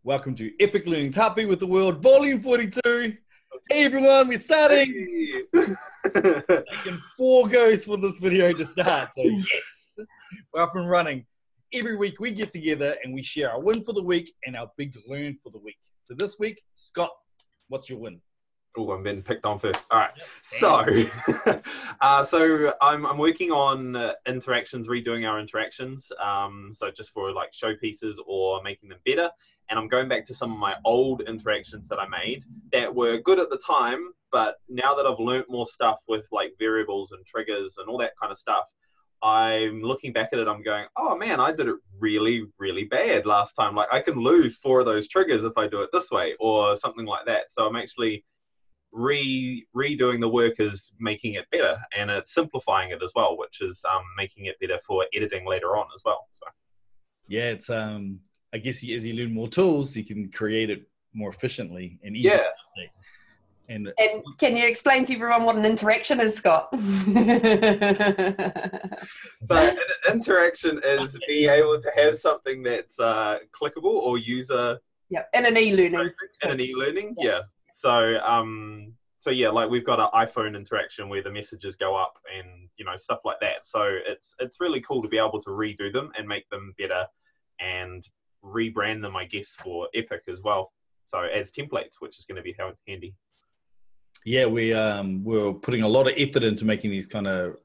Welcome to Epic Learning's Heartbeat with the World, Volume 42. Hey everyone, we're starting! Hey. Taking 4 goes for this video to start, so yes, we're up and running. Every week we get together and we share our win for the week and our big learn for the week. So this week, Scott, what's your win? Oh, I'm being picked on first. All right. So I'm working on interactions, redoing our interactions. So just for like showpieces or making them better. And I'm going back to some of my old interactions that I made that were good at the time, but now that I've learned more stuff with like variables and triggers and all that kind of stuff, I'm looking back at it, I'm going, oh man, I did it really, really bad last time. Like I can lose 4 of those triggers if I do it this way or something like that. So I'm actually redoing the work is making it better, and it's simplifying it as well, which is making it better for editing later on as well. So yeah, it's I guess as you learn more tools, you can create it more efficiently and easier. Yeah. And can you explain to everyone what an interaction is, Scott? So an interaction is being able to have something that's clickable or user. Yeah, in an e-learning. In an e-learning, yeah. So yeah, like we've got an iPhone interaction where the messages go up and stuff like that. So it's really cool to be able to redo them and make them better and rebrand them, I guess, for Epic as well. So as templates, which is going to be handy. Yeah, we're putting a lot of effort into making these kind of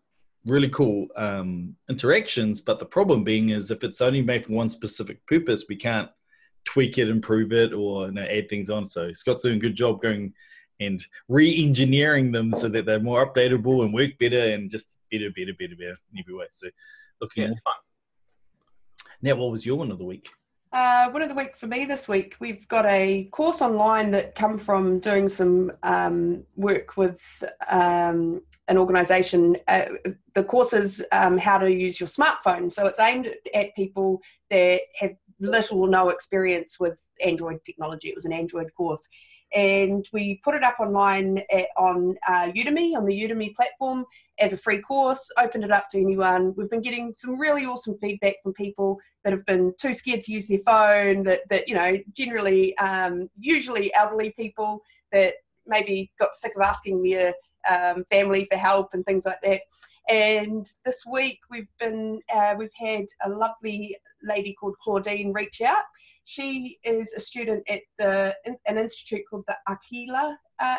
really cool interactions, but the problem being is if it's only made for one specific purpose, we can't tweak it, improve it, or add things on. So Scott's doing a good job going and re-engineering them so that they're more updatable and work better and just better in every way. So looking more fun. Now, what was your one of the week? One of the week for me this week, we've got a course online that come from doing some work with an organisation. The course is how to use your smartphone. So it's aimed at people that have little or no experience with Android technology. It was an Android course. And we put it up online on Udemy, on the Udemy platform, as a free course, opened it up to anyone. We've been getting some really awesome feedback from people that have been too scared to use their phone, that generally, usually elderly people that maybe got sick of asking their family for help and things like that. And this week we've had a lovely lady called Claudine reach out. She is a student at an institute called the Akilah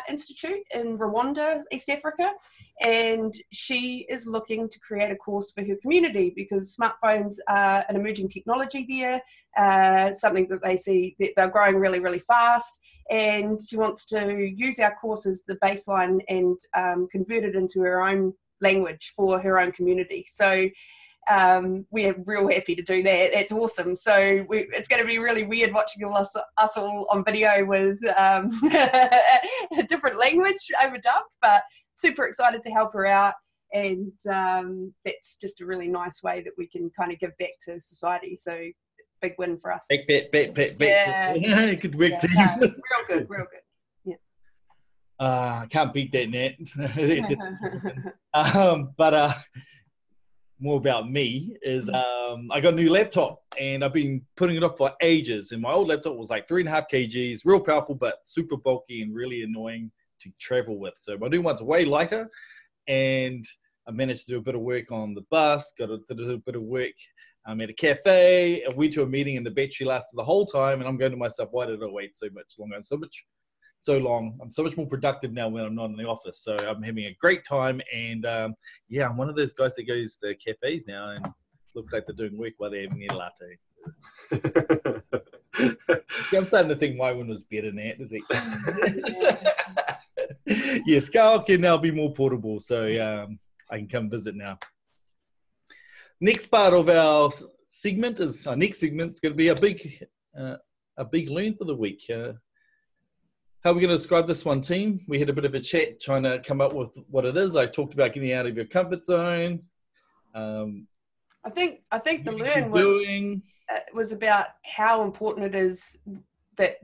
Institute in Rwanda, East Africa, and she is looking to create a course for her community because smartphones are an emerging technology there, something that they see that they're growing really, really fast, and she wants to use our course as the baseline and convert it into her own language for her own community. So we're real happy to do that. It's awesome. So it's going to be really weird watching us all on video with a different language overdubbed, but super excited to help her out. And that's just a really nice way that we can kind of give back to society. So big win for us. Bet. Yeah. Good work, team. No, real good. I can't beat that, Nat. But more about me is I got a new laptop and I've been putting it off for ages. And my old laptop was like 3.5 kgs, real powerful, but super bulky and really annoying to travel with. So my new one's way lighter, and I managed to do a bit of work on the bus, did a bit of work at a cafe. I went to a meeting and the battery lasted the whole time. And I'm going to myself, why did I wait so much longer? So long. I'm so much more productive now when I'm not in the office. So I'm having a great time. And yeah, I'm one of those guys that goes to cafes now and looks like they're doing work while they're having their latte. So. Yeah, I'm starting to think my one was better than that, is it? Yes, Carl can now be more portable. So I can come visit now. Next part of our segment is, our next segment is going to be a big learn for the week. How are we going to describe this one, team? We had a bit of a chat trying to come up with what it is. I talked about getting out of your comfort zone. I think the learn was about how important it is that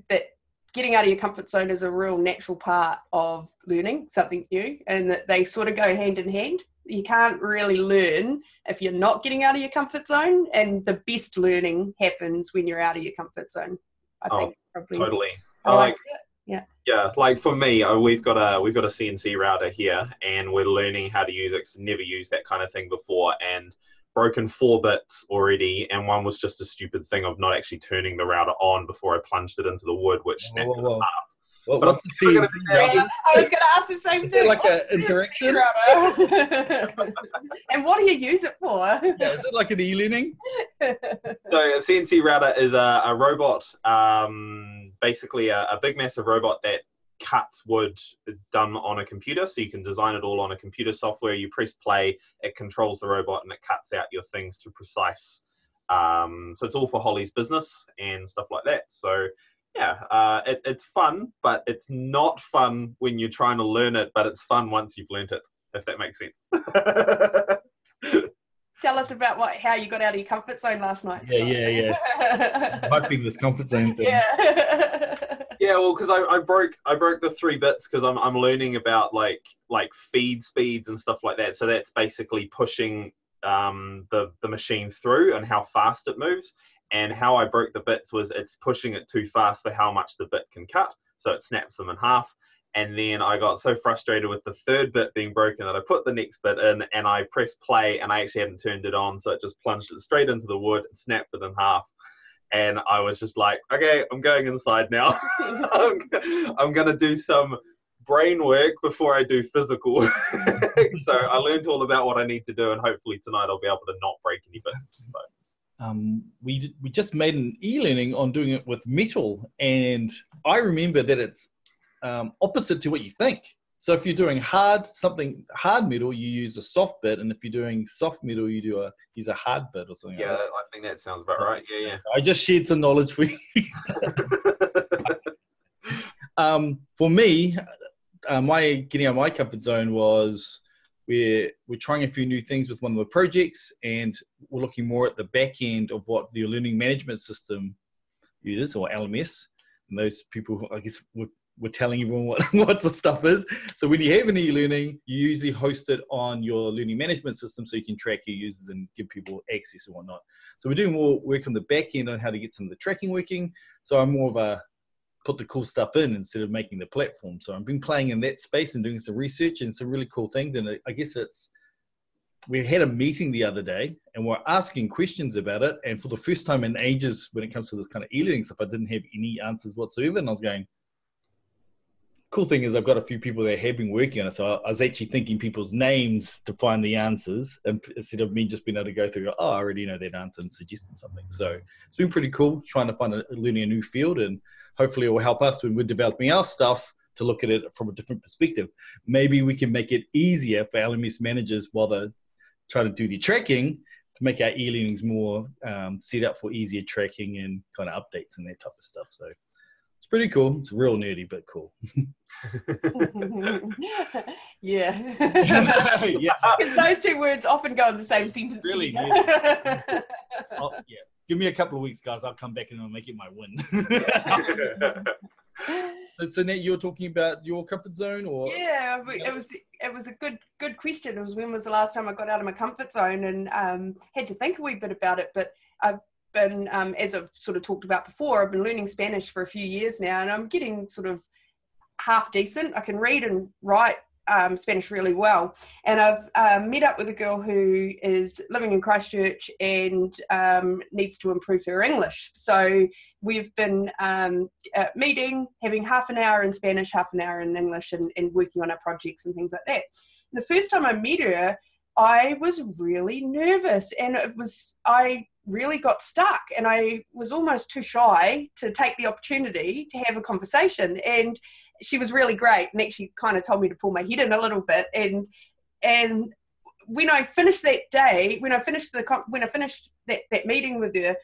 getting out of your comfort zone is a real natural part of learning something new, and that they sort of go hand in hand. You can't really learn if you're not getting out of your comfort zone, and the best learning happens when you're out of your comfort zone. I think probably. Totally. Oh, I see it. Yeah. Yeah, like for me, we've got a CNC router here, and we're learning how to use it. 'Cause never used that kind of thing before, and broken 4 bits already, and one was just a stupid thing of not actually turning the router on before I plunged it into the wood, which snapped it in half. What's the CNC router? I was going to ask the same thing. Like an interaction? And what do you use it for? Yeah, is it like an e-learning? So a CNC router is a robot, basically a big massive robot that cuts wood done on a computer. So you can design it all on a computer software. You press play, it controls the robot, and it cuts out your things to precise. So it's all for Holly's business and stuff like that. So yeah, it's fun, but it's not fun when you're trying to learn it, but it's fun once you've learned it, if that makes sense. Tell us about how you got out of your comfort zone last night, Scott. Yeah. Hoping this comfort zone thing. Yeah, well, because I broke the 3 bits because I'm learning about like feed speeds and stuff like that. So that's basically pushing the machine through and how fast it moves. And how I broke the bits was it's pushing it too fast for how much the bit can cut. So it snaps them in half. And then I got so frustrated with the 3rd bit being broken that I put the next bit in and I pressed play, and I actually hadn't turned it on. So it just plunged it straight into the wood and snapped it in half. And I was just like, okay, I'm going inside now. I'm going to do some brain work before I do physical. So I learned all about what I need to do, and hopefully tonight I'll be able to not break any bits. So. We just made an e-learning on doing it with metal, and I remember that it's opposite to what you think. So if you're doing hard metal, you use a soft bit, and if you're doing soft metal, you use a hard bit or something. Yeah, like that. I think that sounds about right. Yeah. So I just shared some knowledge for you. For me, my getting out of my comfort zone was we're trying a few new things with one of the projects, and we're looking more at the back end of what the learning management system uses, or LMS. And those people, I guess, we're telling everyone what the stuff is. So when you have an e-learning, you usually host it on your learning management system so you can track your users and give people access and whatnot. So we're doing more work on the back end on how to get some of the tracking working. So I'm more of a put the cool stuff in instead of making the platform. So I've been playing in that space and doing some research and some really cool things. And I guess we had a meeting the other day and we're asking questions about it. And for the first time in ages, when it comes to this kind of e-learning stuff, I didn't have any answers whatsoever. And I was going, cool thing is I've got a few people that have been working on it. So I was actually thinking people's names to find the answers, and instead of me just being able to go through, I already know that answer, and suggesting something. So it's been pretty cool trying to find learning a new field, and hopefully it will help us when we're developing our stuff to look at it from a different perspective. Maybe we can make it easier for LMS managers while they're trying to do the tracking to make our e-learnings more set up for easier tracking and kind of updates and that type of stuff. So it's pretty cool. It's real nerdy, but cool. Yeah. Yeah. Because those two words often go in the same sentence. Really? Yeah. Oh, yeah. Give me a couple of weeks, guys. I'll come back and I'll make it my win. So Nat, you're talking about your comfort zone, or? Yeah, it was a good question. It was, when was the last time I got out of my comfort zone, and had to think a wee bit about it. But I've been, as I've sort of talked about before, I've been learning Spanish for a few years now, and I'm getting sort of half decent. I can read and write Spanish really well, and I've met up with a girl who is living in Christchurch and needs to improve her English. So we've been meeting, having half an hour in Spanish, half an hour in English, and working on our projects and things like that. And the first time I met her, I was really nervous, and I really got stuck, and I was almost too shy to take the opportunity to have a conversation. And she was really great, and actually kind of told me to pull my head in a little bit. And when I finished that day, when I finished that meeting with her, I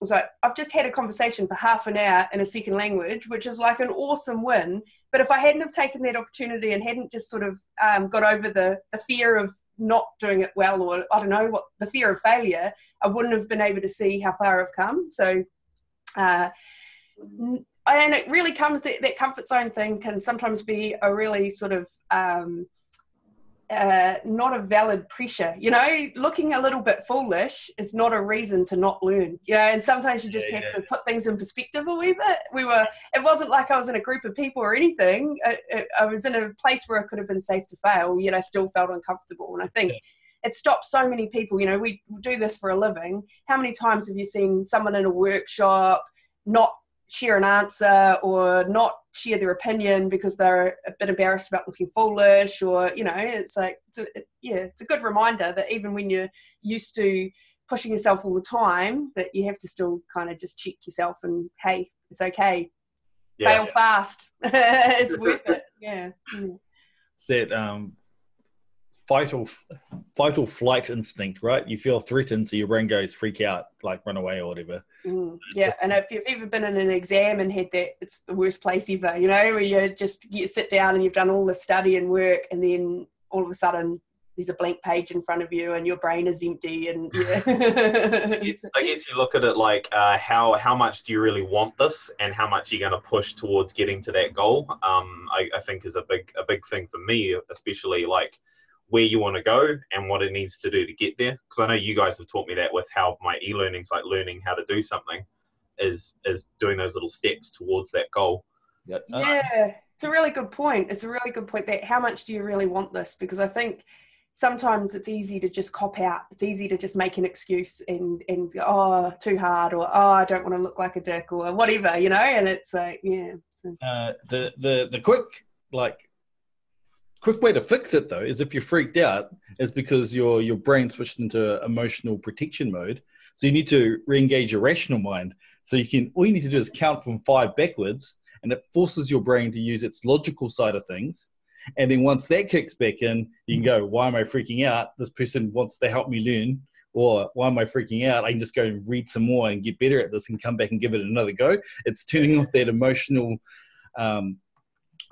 was like, I've just had a conversation for half an hour in a second language, which is like an awesome win. But if I hadn't have taken that opportunity and hadn't just sort of got over the fear of not doing it well, or I don't know what, the fear of failure, I wouldn't have been able to see how far I've come. So and it really comes, that comfort zone thing can sometimes be a really sort of not a valid pressure. You know, looking a little bit foolish is not a reason to not learn. You know, and sometimes you just have to put things in perspective a wee bit. It wasn't like I was in a group of people or anything. I was in a place where it could have been safe to fail, yet I still felt uncomfortable. And I think it stops so many people. You know, we do this for a living. How many times have you seen someone in a workshop not share an answer or not share their opinion because they're a bit embarrassed about looking foolish, or, you know, it's like, it's a good reminder that even when you're used to pushing yourself all the time, that you have to still kind of just check yourself and, hey, it's okay. Fail fast. It's worth it. Yeah. It's that fight or flight instinct, right? You feel threatened, so your brain goes freak out, like run away or whatever. And if you've ever been in an exam and had that, it's the worst place ever, you know, where you sit down and you've done all the study and work, and then all of a sudden there's a blank page in front of you and your brain is empty. And I guess you look at it like how much do you really want this, and how much you're going to push towards getting to that goal. I think is a big thing for me, especially like where you want to go and what it needs to do to get there. Because I know you guys have taught me that with how my e-learning's like learning how to do something is doing those little steps towards that goal. Yeah, it's a really good point. It's a really good point, that how much do you really want this? Because I think sometimes it's easy to just cop out. It's easy to just make an excuse and go, oh, too hard, or oh, I don't want to look like a dick, or whatever, you know. And it's like, the quick way to fix it, though, is if you're freaked out, is because your brain switched into emotional protection mode. So you need to re-engage your rational mind. So all you need to do is count from 5 backwards, and it forces your brain to use its logical side of things. And then once that kicks back in, you can go, why am I freaking out? This person wants to help me learn. Or why am I freaking out? I can just go and read some more and get better at this and come back and give it another go. It's turning off that emotional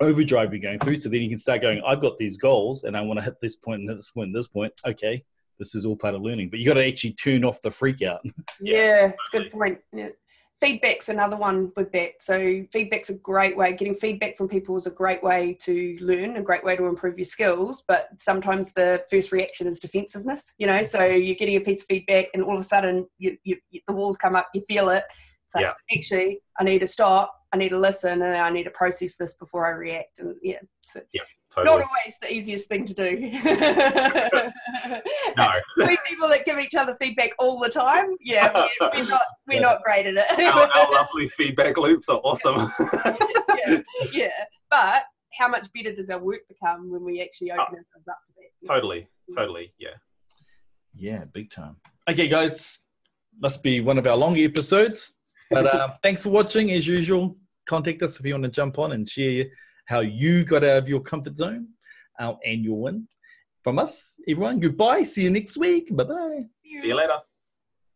overdrive you're going through, so then you can start going, I've got these goals and I want to hit this point and hit this point and this point. Okay, this is all part of learning, but you got to actually turn off the freak out. It's a good point. Feedback's another one with that. So feedback's a great way. Getting feedback from people is a great way to learn, a great way to improve your skills, but sometimes the first reaction is defensiveness, you know. So you're getting a piece of feedback and all of a sudden the walls come up, you feel it. It's like, actually, I need to stop, I need to listen, and I need to process this before I react. And totally. Not always the easiest thing to do. No. We people that give each other feedback all the time, we're not great at it. Our lovely feedback loops are awesome. But how much better does our work become when we actually open ourselves up to that? Totally, yeah, big time. Okay, guys, must be one of our longer episodes. But thanks for watching. As usual, contact us if you want to jump on and share how you got out of your comfort zone and your win. From us, everyone, goodbye. See you next week. Bye-bye. See you later.